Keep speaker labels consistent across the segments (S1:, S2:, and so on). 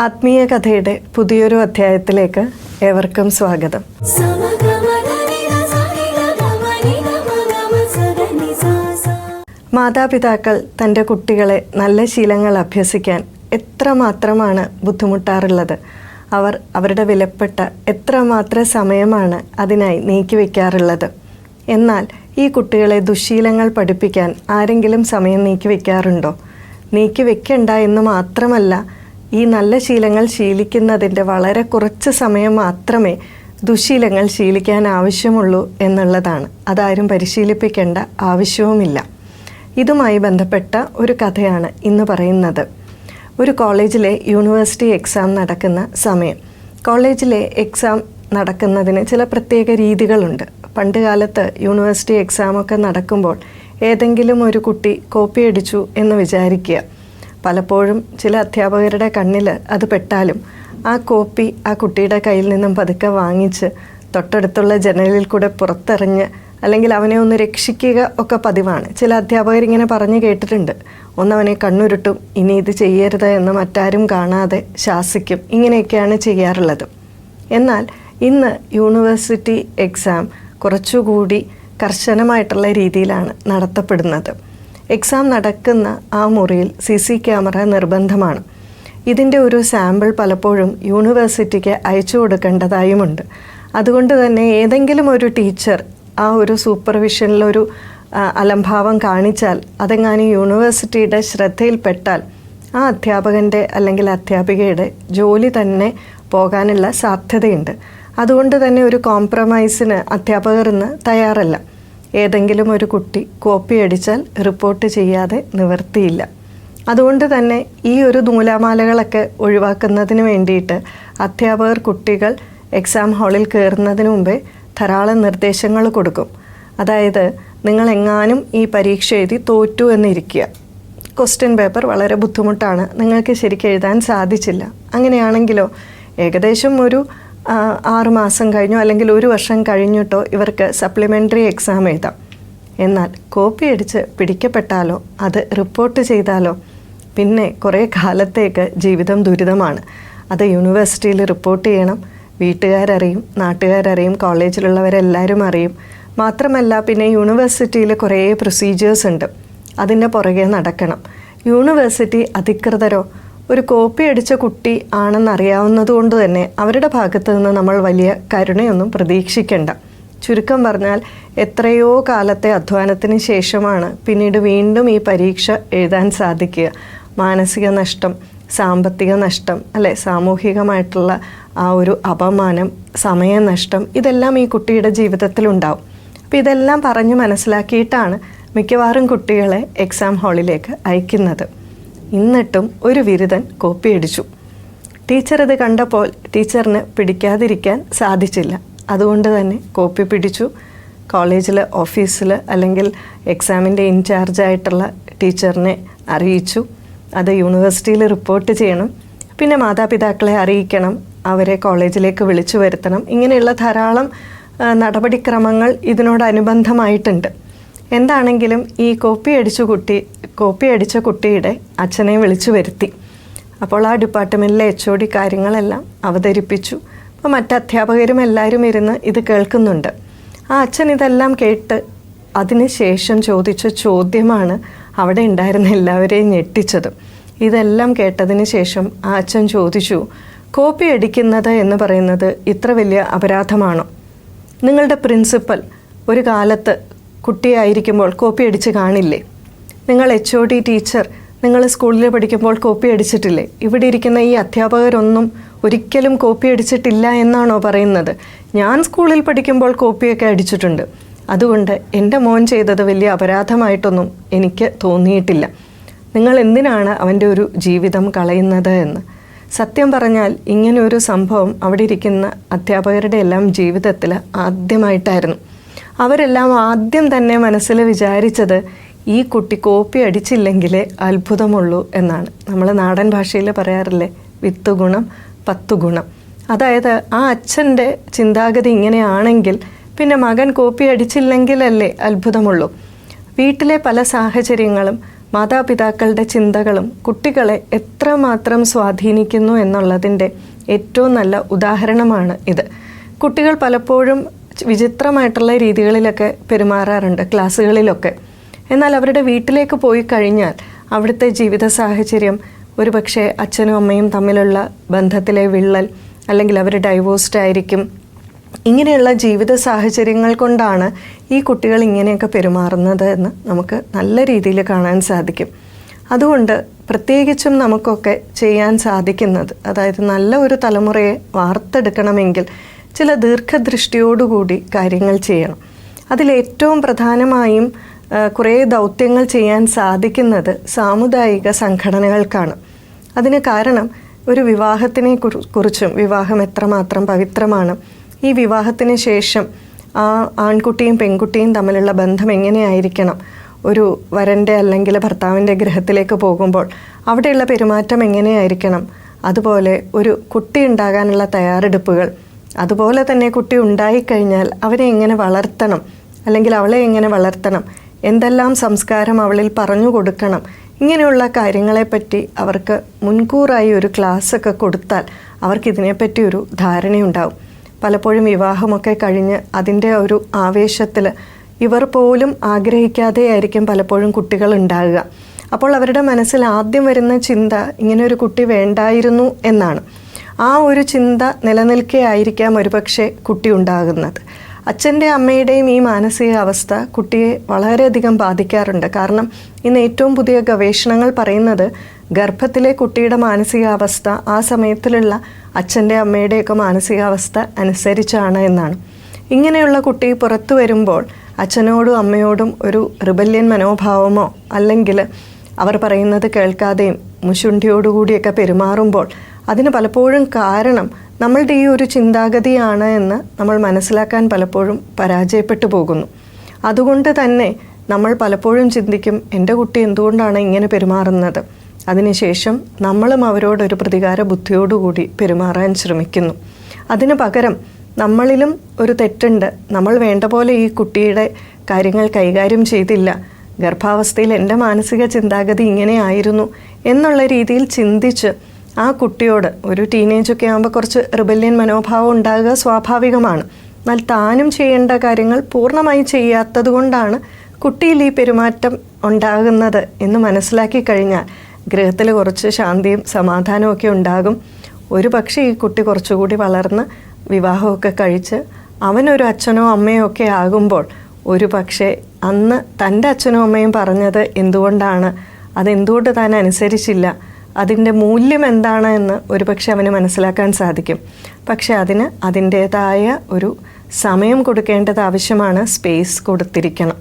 S1: ആത്മീയ കഥയുടെ പുതിയൊരു അധ്യായത്തിലേക്ക് ഏവർക്കും സ്വാഗതം. മാതാപിതാക്കൾ തൻ്റെ കുട്ടികളെ നല്ല ശീലങ്ങൾ അഭ്യസിക്കാൻ എത്രമാത്രമാണ് ബുദ്ധിമുട്ടാറുള്ളത്. അവർ അവരുടെ വിലപ്പെട്ട എത്രമാത്രം സമയമാണ് അതിനായി നീക്കിവെക്കാറുള്ളത്. എന്നാൽ ഈ കുട്ടികളെ ദുശ്ശീലങ്ങൾ പഠിപ്പിക്കാൻ ആരെങ്കിലും സമയം നീക്കിവെക്കാറുണ്ടോ? നീക്കിവെക്കണ്ട എന്ന് മാത്രമല്ല, ഈ നല്ല ശീലങ്ങൾ ശീലിക്കുന്നതിൻ്റെ വളരെ കുറച്ച് സമയം മാത്രമേ ദുശ്ശീലങ്ങൾ ശീലിക്കാൻ ആവശ്യമുള്ളൂ എന്നുള്ളതാണ്. അതാരും പരിശീലിപ്പിക്കേണ്ട ആവശ്യവുമില്ല. ഇതുമായി ബന്ധപ്പെട്ട ഒരു കഥയാണ് ഇന്ന് പറയുന്നത്. ഒരു കോളേജിലെ യൂണിവേഴ്സിറ്റി എക്സാം നടക്കുന്ന സമയം. കോളേജിലെ എക്സാം നടക്കുന്നതിന് ചില പ്രത്യേക രീതികളുണ്ട്. പണ്ട് കാലത്ത് യൂണിവേഴ്സിറ്റി എക്സാമൊക്കെ നടക്കുമ്പോൾ ഏതെങ്കിലും ഒരു കുട്ടി കോപ്പി അടിച്ചു എന്ന് വിചാരിക്കുക. പലപ്പോഴും ചില അധ്യാപകരുടെ കണ്ണിൽ അത് പെട്ടാലും ആ കോപ്പി ആ കുട്ടിയുടെ കയ്യിൽ നിന്നും പതുക്കെ വാങ്ങിച്ച് തൊട്ടടുത്തുള്ള ജനലിൽ കൂടെ പുറത്തെറിഞ്ഞ് അല്ലെങ്കിൽ അവനെ ഒന്ന് രക്ഷിക്കുക ഒക്കെ പതിവാണ്. ചില അധ്യാപകരിങ്ങനെ പറഞ്ഞു കേട്ടിട്ടുണ്ട്. ഒന്നവനെ കണ്ണുരുട്ടും, ഇനി ഇത് ചെയ്യരുത് എന്ന് മറ്റാരും കാണാതെ ശാസിക്കും. ഇങ്ങനെയൊക്കെയാണ് ചെയ്യാറുള്ളത്. എന്നാൽ ഇന്ന് യൂണിവേഴ്സിറ്റി എക്സാം കുറച്ചുകൂടി കർശനമായിട്ടുള്ള രീതിയിലാണ് നടത്തപ്പെടുന്നത്. എക്സാം നടക്കുന്ന ആ മുറിയിൽ CC ക്യാമറ നിർബന്ധമാണ്. ഇതിൻ്റെ ഒരു സാമ്പിൾ പലപ്പോഴും യൂണിവേഴ്സിറ്റിക്ക് അയച്ചു കൊടുക്കേണ്ടതായുമുണ്ട്. അതുകൊണ്ട് തന്നെ ഏതെങ്കിലും ഒരു ടീച്ചർ ആ ഒരു സൂപ്പർവിഷനിലൊരു അലംഭാവം കാണിച്ചാൽ, അതെങ്ങാനും യൂണിവേഴ്സിറ്റിയുടെ ശ്രദ്ധയിൽപ്പെട്ടാൽ ആ അധ്യാപകൻ്റെ അല്ലെങ്കിൽ അധ്യാപികയുടെ ജോലി തന്നെ പോകാനുള്ള സാധ്യതയുണ്ട്. അതുകൊണ്ട് തന്നെ ഒരു കോംപ്രമൈസിന് അധ്യാപകർ ഇന്ന് തയ്യാറല്ല. ഏതെങ്കിലും ഒരു കുട്ടി കോപ്പി അടിച്ചാൽ റിപ്പോർട്ട് ചെയ്യാതെ നിവർത്തിയില്ല. അതുകൊണ്ട് തന്നെ ഈ ഒരു നൂലാമാലകളൊക്കെ ഒഴിവാക്കുന്നതിന് വേണ്ടിയിട്ട് അധ്യാപകർ കുട്ടികൾ എക്സാം ഹാളിൽ കയറുന്നതിന് മുമ്പേ ധാരാളം നിർദ്ദേശങ്ങൾ കൊടുക്കും. അതായത്, നിങ്ങളെങ്ങാനും ഈ പരീക്ഷ എഴുതി തോറ്റു എന്നിരിക്കുക. ക്വസ്റ്റ്യൻ പേപ്പർ വളരെ ബുദ്ധിമുട്ടാണ്, നിങ്ങൾക്ക് ശരിക്കും എഴുതാൻ സാധിച്ചില്ല. അങ്ങനെയാണെങ്കിലോ ഏകദേശം ഒരു 6 മാസം കഴിഞ്ഞോ അല്ലെങ്കിൽ 1 വർഷം കഴിഞ്ഞിട്ടോ ഇവർക്ക് സപ്ലിമെൻ്ററി എക്സാം എഴുതാം. എന്നാൽ കോപ്പി അടിച്ച് പിടിക്കപ്പെട്ടാലോ അത് റിപ്പോർട്ട് ചെയ്താലോ പിന്നെ കുറേ കാലത്തേക്ക് ജീവിതം ദുരിതമാണ്. അത് യൂണിവേഴ്സിറ്റിയിൽ റിപ്പോർട്ട് ചെയ്യണം. വീട്ടുകാരറിയും, നാട്ടുകാരറിയും, കോളേജിലുള്ളവരെല്ലാവരും അറിയും. മാത്രമല്ല പിന്നെ യൂണിവേഴ്സിറ്റിയിൽ കുറേ പ്രൊസീജിയേഴ്സ് ഉണ്ട്. അതിൻ്റെ പുറകെ നടക്കണം. യൂണിവേഴ്സിറ്റി അധികൃതരോ ഒരു കോപ്പി അടിച്ച കുട്ടി ആണെന്നറിയാവുന്നത് കൊണ്ട് തന്നെ അവരുടെ ഭാഗത്തു നിന്ന് നമ്മൾ വലിയ കരുണയൊന്നും പ്രതീക്ഷിക്കേണ്ട. ചുരുക്കം പറഞ്ഞാൽ എത്രയോ കാലത്തെ അധ്വാനത്തിന് ശേഷമാണ് പിന്നീട് വീണ്ടും ഈ പരീക്ഷ എഴുതാൻ സാധിക്കുക. മാനസിക നഷ്ടം, സാമ്പത്തിക നഷ്ടം, അല്ലെ, സാമൂഹികമായിട്ടുള്ള ആ ഒരു അപമാനം, സമയനഷ്ടം, ഇതെല്ലാം ഈ കുട്ടിയുടെ ജീവിതത്തിലുണ്ടാവും. അപ്പോൾ ഇതെല്ലാം പറഞ്ഞ് മനസ്സിലാക്കിയിട്ടാണ് മിക്കവാറും കുട്ടികളെ എക്സാം ഹാളിലേക്ക് അയക്കുന്നത്. എന്നിട്ടും ഒരു ബിരുദൻ കോപ്പി അടിച്ചു. ടീച്ചർ ഇത് കണ്ടപ്പോൾ ടീച്ചറിന് പിടിക്കാതിരിക്കാൻ സാധിച്ചില്ല. അതുകൊണ്ട് തന്നെ കോപ്പി പിടിച്ചു. കോളേജിൽ, ഓഫീസിൽ അല്ലെങ്കിൽ എക്സാമിൻ്റെ ഇൻചാർജായിട്ടുള്ള ടീച്ചറിനെ അറിയിച്ചു. അത് യൂണിവേഴ്സിറ്റിയിൽ റിപ്പോർട്ട് ചെയ്യണം. പിന്നെ മാതാപിതാക്കളെ അറിയിക്കണം, അവരെ കോളേജിലേക്ക് വിളിച്ചു വരുത്തണം. ഇങ്ങനെയുള്ള ധാരാളം നടപടിക്രമങ്ങൾ ഇതിനോടനുബന്ധമായിട്ടുണ്ട്. എന്താണെങ്കിലും ഈ കോപ്പി അടിച്ച കുട്ടിയുടെ അച്ഛനെ വിളിച്ചു വരുത്തി. അപ്പോൾ ആ ഡിപ്പാർട്ട്മെൻറ്റിലെ HOD കാര്യങ്ങളെല്ലാം അവതരിപ്പിച്ചു. അപ്പോൾ മറ്റ് അധ്യാപകരും എല്ലാവരും ഇരുന്ന് ഇത് കേൾക്കുന്നുണ്ട്. ആ അച്ഛൻ ഇതെല്ലാം കേട്ട് അതിന് ശേഷം ചോദിച്ച ചോദ്യമാണ് അവിടെ ഉണ്ടായിരുന്ന എല്ലാവരെയും ഞെട്ടിച്ചത്. ഇതെല്ലാം കേട്ടതിന് ശേഷം ആ അച്ഛൻ ചോദിച്ചു, കോപ്പി അടിക്കുന്നത് എന്ന് പറയുന്നത് ഇത്ര വലിയ അപരാധമാണോ? നിങ്ങളുടെ പ്രിൻസിപ്പൽ ഒരു കാലത്ത് കുട്ടിയായിരിക്കുമ്പോൾ കോപ്പി അടിച്ച് കാണില്ലേ? നിങ്ങൾ HOD ടീച്ചർ നിങ്ങൾ സ്കൂളിൽ പഠിക്കുമ്പോൾ കോപ്പി അടിച്ചിട്ടില്ലേ? ഇവിടെ ഇരിക്കുന്ന ഈ അധ്യാപകരൊന്നും ഒരിക്കലും കോപ്പി അടിച്ചിട്ടില്ല എന്നാണോ പറയുന്നത്? ഞാൻ സ്കൂളിൽ പഠിക്കുമ്പോൾ കോപ്പിയൊക്കെ അടിച്ചിട്ടുണ്ട്. അതുകൊണ്ട് എൻ്റെ മോൻ ചെയ്തത് വലിയ അപരാധമായിട്ടൊന്നും എനിക്ക് തോന്നിയിട്ടില്ല. നിങ്ങൾ എന്തിനാണ് അവൻ്റെ ഒരു ജീവിതം കളയുന്നത് എന്ന്. സത്യം പറഞ്ഞാൽ ഇങ്ങനെ ഒരു സംഭവം അവിടെ ഇരിക്കുന്ന അധ്യാപകരുടെ എല്ലാം ജീവിതത്തിൽ ആദ്യമായിട്ടായിരുന്നു. അവരെല്ലാം ആദ്യം തന്നെ മനസ്സിൽ വിചാരിച്ചത് ഈ കുട്ടി കോപ്പി അടിച്ചില്ലെങ്കിലേ അത്ഭുതമുള്ളൂ എന്നാണ്. നമ്മൾ നാടൻ ഭാഷയിൽ പറയാറില്ലേ, 10 ഗുണം 10 ഗുണം. അതായത് ആ അച്ഛൻ്റെ ചിന്താഗതി ഇങ്ങനെയാണെങ്കിൽ പിന്നെ മകൻ കോപ്പി അടിച്ചില്ലെങ്കിലല്ലേ അത്ഭുതമുള്ളൂ. വീട്ടിലെ പല സാഹചര്യങ്ങളും മാതാപിതാക്കളുടെ ചിന്തകളും കുട്ടികളെ എത്രമാത്രം സ്വാധീനിക്കുന്നു എന്നുള്ളതിൻ്റെ ഏറ്റവും നല്ല ഉദാഹരണമാണ് ഇത്. കുട്ടികൾ പലപ്പോഴും വിചിത്രമായിട്ടുള്ള രീതികളിലൊക്കെ പെരുമാറാറുണ്ട് ക്ലാസ്സുകളിലൊക്കെ. എന്നാൽ അവരുടെ വീട്ടിലേക്ക് പോയി കഴിഞ്ഞാൽ അവിടുത്തെ ജീവിത സാഹചര്യം, ഒരുപക്ഷെ അച്ഛനും അമ്മയും തമ്മിലുള്ള ബന്ധത്തിലെ വിള്ളൽ, അല്ലെങ്കിൽ അവർ ഡൈവോഴ്സ്ഡ് ആയിരിക്കും. ഇങ്ങനെയുള്ള ജീവിത സാഹചര്യങ്ങൾ കൊണ്ടാണ് ഈ കുട്ടികൾ ഇങ്ങനെയൊക്കെ പെരുമാറുന്നത് എന്ന് നമുക്ക് നല്ല രീതിയിൽ കാണാൻ സാധിക്കും. അതുകൊണ്ട് പ്രത്യേകിച്ചും നമുക്കൊക്കെ ചെയ്യാൻ സാധിക്കുന്നത്, അതായത് നല്ല ഒരു തലമുറയെ വാർത്തെടുക്കണമെങ്കിൽ ചില ദീർഘദൃഷ്ടിയോടുകൂടി കാര്യങ്ങൾ ചെയ്യണം. അതിലേറ്റവും പ്രധാനമായും കുറേ ദൗത്യങ്ങൾ ചെയ്യാൻ സാധിക്കുന്നത് സാമുദായിക സംഘടനകൾക്കാണ്. അതിന് കാരണം ഒരു വിവാഹത്തിനെ കുറിച്ചും, വിവാഹം എത്രമാത്രം പവിത്രമാണ്, ഈ വിവാഹത്തിന് ശേഷം ആ ആൺകുട്ടിയും പെൺകുട്ടിയും തമ്മിലുള്ള ബന്ധം എങ്ങനെയായിരിക്കണം, ഒരു വരൻ്റെ അല്ലെങ്കിൽ ഭർത്താവിൻ്റെ ഗൃഹത്തിലേക്ക് പോകുമ്പോൾ അവിടെയുള്ള പെരുമാറ്റം എങ്ങനെയായിരിക്കണം, അതുപോലെ ഒരു കുട്ടി ഉണ്ടാകാനുള്ള തയ്യാറെടുപ്പുകൾ, അതുപോലെ തന്നെ കുട്ടി ഉണ്ടായിക്കഴിഞ്ഞാൽ അവരെ എങ്ങനെ വളർത്തണം അല്ലെങ്കിൽ അവളെ എങ്ങനെ വളർത്തണം, എന്തെല്ലാം സംസ്കാരം അവളിൽ പറഞ്ഞു കൊടുക്കണം, ഇങ്ങനെയുള്ള കാര്യങ്ങളെപ്പറ്റി അവർക്ക് മുൻകൂറായി ഒരു ക്ലാസ്സൊക്കെ കൊടുത്താൽ അവർക്കിതിനെപ്പറ്റി ഒരു ധാരണയുണ്ടാവും. പലപ്പോഴും വിവാഹമൊക്കെ കഴിഞ്ഞ് അതിൻ്റെ ഒരു ആവേശത്തിൽ ഇവർ പോലും ആഗ്രഹിക്കാതെയായിരിക്കും പലപ്പോഴും കുട്ടികൾ ഉണ്ടാകുക. അപ്പോൾ അവരുടെ മനസ്സിൽ ആദ്യം വരുന്ന ചിന്ത ഇങ്ങനെ ഒരു കുട്ടി വേണ്ടായിരുന്നു എന്നാണ്. ആ ഒരു ചിന്ത നിലനിൽക്കെയായിരിക്കാം ഒരുപക്ഷെ കുട്ടി ഉണ്ടാകുന്നത്. അച്ഛൻ്റെ അമ്മയുടെയും ഈ മാനസികാവസ്ഥ കുട്ടിയെ വളരെയധികം ബാധിക്കാറുണ്ട്. കാരണം ഇന്ന് ഏറ്റവും പുതിയ ഗവേഷണങ്ങൾ പറയുന്നത് ഗർഭത്തിലെ കുട്ടിയുടെ മാനസികാവസ്ഥ ആ സമയത്തിലുള്ള അച്ഛൻ്റെ അമ്മയുടെയൊക്കെ മാനസികാവസ്ഥ അനുസരിച്ചാണ് എന്നാണ്. ഇങ്ങനെയുള്ള കുട്ടി പുറത്തു വരുമ്പോൾ അച്ഛനോടും അമ്മയോടും ഒരു റിബല്യൻ മനോഭാവമോ അല്ലെങ്കിൽ അവർ പറയുന്നത് കേൾക്കാതെയും മുശുണ്ടിയോടുകൂടിയൊക്കെ പെരുമാറുമ്പോൾ അതിന് പലപ്പോഴും കാരണം നമ്മളുടെ ഈ ഒരു ചിന്താഗതിയാണ് എന്ന് നമ്മൾ മനസ്സിലാക്കാൻ പലപ്പോഴും പരാജയപ്പെട്ടു പോകുന്നു. അതുകൊണ്ട് തന്നെ നമ്മൾ പലപ്പോഴും ചിന്തിക്കും, എൻ്റെ കുട്ടി എന്തുകൊണ്ടാണ് ഇങ്ങനെ പെരുമാറുന്നത്. അതിനുശേഷം നമ്മളും അവരോടൊരു പ്രതികാര ബുദ്ധിയോടുകൂടി പെരുമാറാൻ ശ്രമിക്കുന്നു. അതിന് പകരം നമ്മളിലും ഒരു തെറ്റുണ്ട്, നമ്മൾ വേണ്ട പോലെ ഈ കുട്ടിയുടെ കാര്യങ്ങൾ കൈകാര്യം ചെയ്തില്ല, ഗർഭാവസ്ഥയിൽ എൻ്റെ മാനസിക ചിന്താഗതി ഇങ്ങനെയായിരുന്നു എന്നുള്ള രീതിയിൽ ചിന്തിച്ച് ആ കുട്ടിയോട്, ഒരു ടീനേജൊക്കെ ആകുമ്പോൾ കുറച്ച് റിബല്യൻ മനോഭാവം ഉണ്ടാകുക സ്വാഭാവികമാണ്. എന്നാൽ താനും ചെയ്യേണ്ട കാര്യങ്ങൾ പൂർണ്ണമായി ചെയ്യാത്തത് കൊണ്ടാണ് കുട്ടിയിൽ ഈ പെരുമാറ്റം ഉണ്ടാകുന്നത് എന്ന് മനസ്സിലാക്കി കഴിഞ്ഞാൽ ഗൃഹത്തിൽ കുറച്ച് ശാന്തിയും സമാധാനവും ഒക്കെ ഉണ്ടാകും. ഒരു പക്ഷേ ഈ കുട്ടി കുറച്ചുകൂടി വളർന്ന് വിവാഹമൊക്കെ കഴിച്ച് അവനൊരു അച്ഛനോ അമ്മയോ ഒക്കെ ആകുമ്പോൾ ഒരു പക്ഷേ അന്ന് തൻ്റെ അച്ഛനും അമ്മയും പറഞ്ഞത് എന്തുകൊണ്ടാണ്, അതെന്തുകൊണ്ട് താൻ അനുസരിച്ചില്ല, അതിൻ്റെ മൂല്യം എന്താണ് എന്ന് ഒരുപക്ഷെ അവന് മനസ്സിലാക്കാൻ സാധിക്കും. പക്ഷെ അതിന് അതിൻ്റേതായ ഒരു സമയം കൊടുക്കേണ്ടത് ആവശ്യമാണ്, സ്പേസ് കൊടുത്തിരിക്കണം.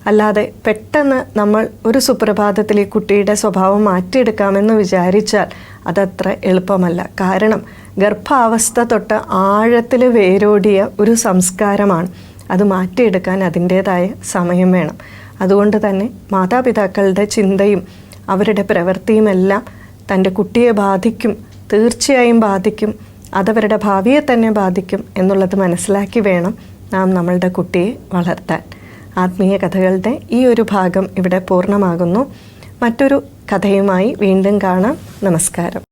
S1: അല്ലാതെ പെട്ടെന്ന് നമ്മൾ ഒരു സുപ്രഭാതത്തിൽ ഈ കുട്ടിയുടെ സ്വഭാവം മാറ്റിയെടുക്കാമെന്ന് വിചാരിച്ചാൽ അതത്ര എളുപ്പമല്ല. കാരണം ഗർഭാവസ്ഥ തൊട്ട് ആഴത്തിൽ വേരോടിയ ഒരു സംസ്കാരമാണ്. അത് മാറ്റിയെടുക്കാൻ അതിൻ്റേതായ സമയം വേണം. അതുകൊണ്ട് തന്നെ മാതാപിതാക്കളുടെ ചിന്തയും അവരുടെ പ്രവൃത്തിയുമെല്ലാം തൻ്റെ കുട്ടിയെ ബാധിക്കും, തീർച്ചയായും ബാധിക്കും, അതവരുടെ ഭാവിയെ തന്നെ ബാധിക്കും എന്നുള്ളത് മനസ്സിലാക്കി വേണം നാം നമ്മളുടെ കുട്ടിയെ വളർത്താൻ. ആത്മീയ കഥകളുടെ ഈ ഒരു ഭാഗം ഇവിടെ പൂർണ്ണമാകുന്നു. മറ്റൊരു കഥയുമായി വീണ്ടും കാണാം. നമസ്കാരം.